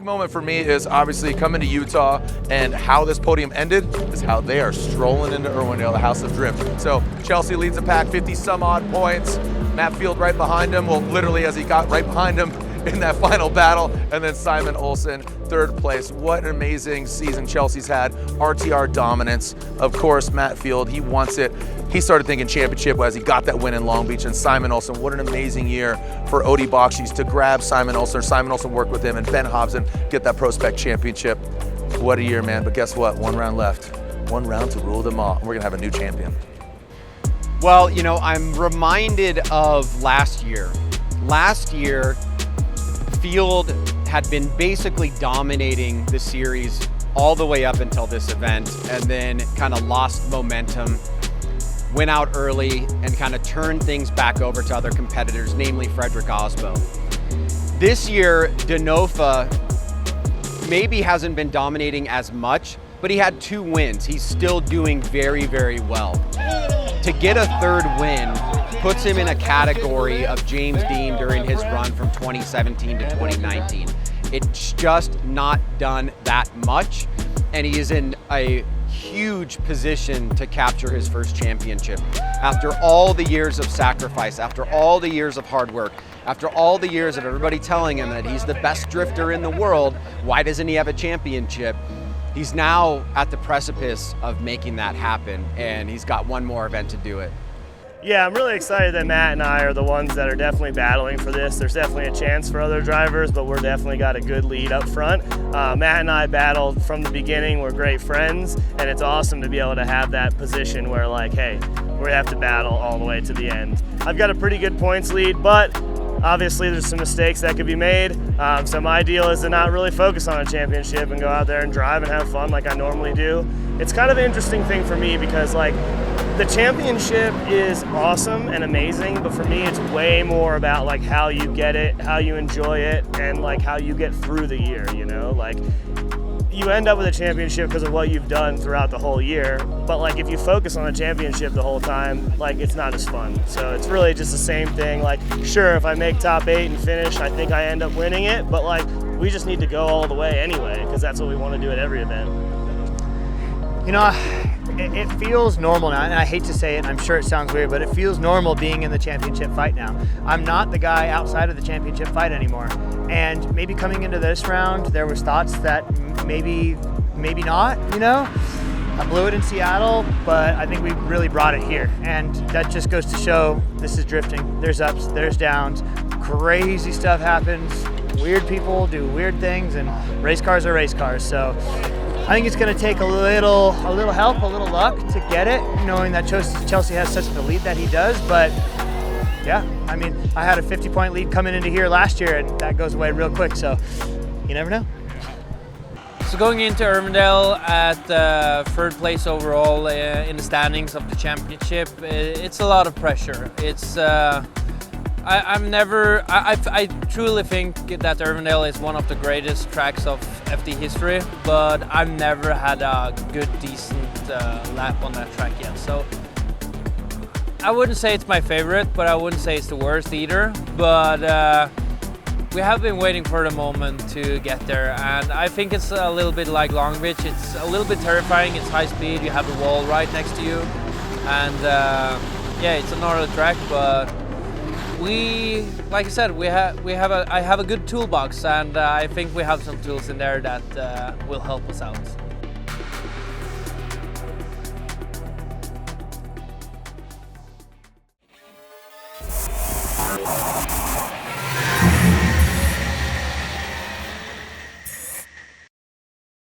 moment for me is obviously coming to Utah, and how this podium ended is how they are strolling into Irwindale, the House of Drift. So Chelsea leads the pack, 50 some odd points. Matt Field right behind him, well, literally as he got right behind him in that final battle, and then Simon Olsen, third place. What an amazing season Chelsea's had. RTR dominance. Of course, Matt Field, he wants it. He started thinking championship as he got that win in Long Beach. And Simon Olsen, what an amazing year for Odie Bakshi's to grab Simon Olsen, or Simon Olsen work with him, and Ben Hobson get that Pro Spec championship. What a year, man. But guess what? One round left. One round to rule them all. We're gonna have a new champion. Well, you know, I'm reminded of last year. Last year, Field had been basically dominating the series all the way up until this event, and then kind of lost momentum, went out early, and kind of turned things back over to other competitors, namely Frederick Osbo. This year, DeNofa maybe hasn't been dominating as much, but he had 2 wins. He's still doing very, very well. To get a 3rd win puts him in a category of James Dean during his run from 2017 to 2019. It's just not done that much, and he is in a huge position to capture his first championship. After all the years of sacrifice, after all the years of hard work, after all the years of everybody telling him that he's the best drifter in the world, why doesn't he have a championship? He's now at the precipice of making that happen, and he's got one more event to do it. Yeah, I'm really excited that Matt and I are the ones that are definitely battling for this. There's definitely a chance for other drivers, but we're definitely got a good lead up front. Matt and I battled from the beginning. We're great friends, and it's awesome to be able to have that position where, like, hey, we have to battle all the way to the end. I've got a pretty good points lead, but obviously there's some mistakes that could be made. So my deal is to not really focus on a championship and go out there and drive and have fun like I normally do. It's kind of an interesting thing for me because, like, the championship is awesome and amazing, but for me it's way more about like how you get it, how you enjoy it, and like how you get through the year, you know? Like, you end up with a championship because of what you've done throughout the whole year, but like if you focus on a championship the whole time, like it's not as fun. So it's really just the same thing. Like, sure, if I make top 8 and finish, I think I end up winning it, but like we just need to go all the way anyway because that's what we want to do at every event. You know, it feels normal now, and I hate to say it, and I'm sure it sounds weird, but it feels normal being in the championship fight now. I'm not the guy outside of the championship fight anymore. And maybe coming into this round, there was thoughts that maybe not, you know? I blew it in Seattle, but I think we really brought it here. And that just goes to show this is drifting. There's ups, there's downs, crazy stuff happens, weird people do weird things, and race cars are race cars. So I think it's going to take a little help, a little luck to get it, knowing that Chelsea has such the lead that he does. But yeah, I mean, I had a 50-point lead coming into here last year, and that goes away real quick. So you never know. So going into Irwindale at 3rd place overall in the standings of the championship, it's a lot of pressure. It's I truly think that Irwindale is one of the greatest tracks of FD history, but I've never had a good, decent lap on that track yet. So I wouldn't say it's my favorite, but I wouldn't say it's the worst either. But we have been waiting for the moment to get there, and I think it's a little bit like Long Beach. It's a little bit terrifying. It's high speed. You have the wall right next to you, and yeah, it's another track, but like I said, I have a good toolbox, and I think we have some tools in there that will help us out.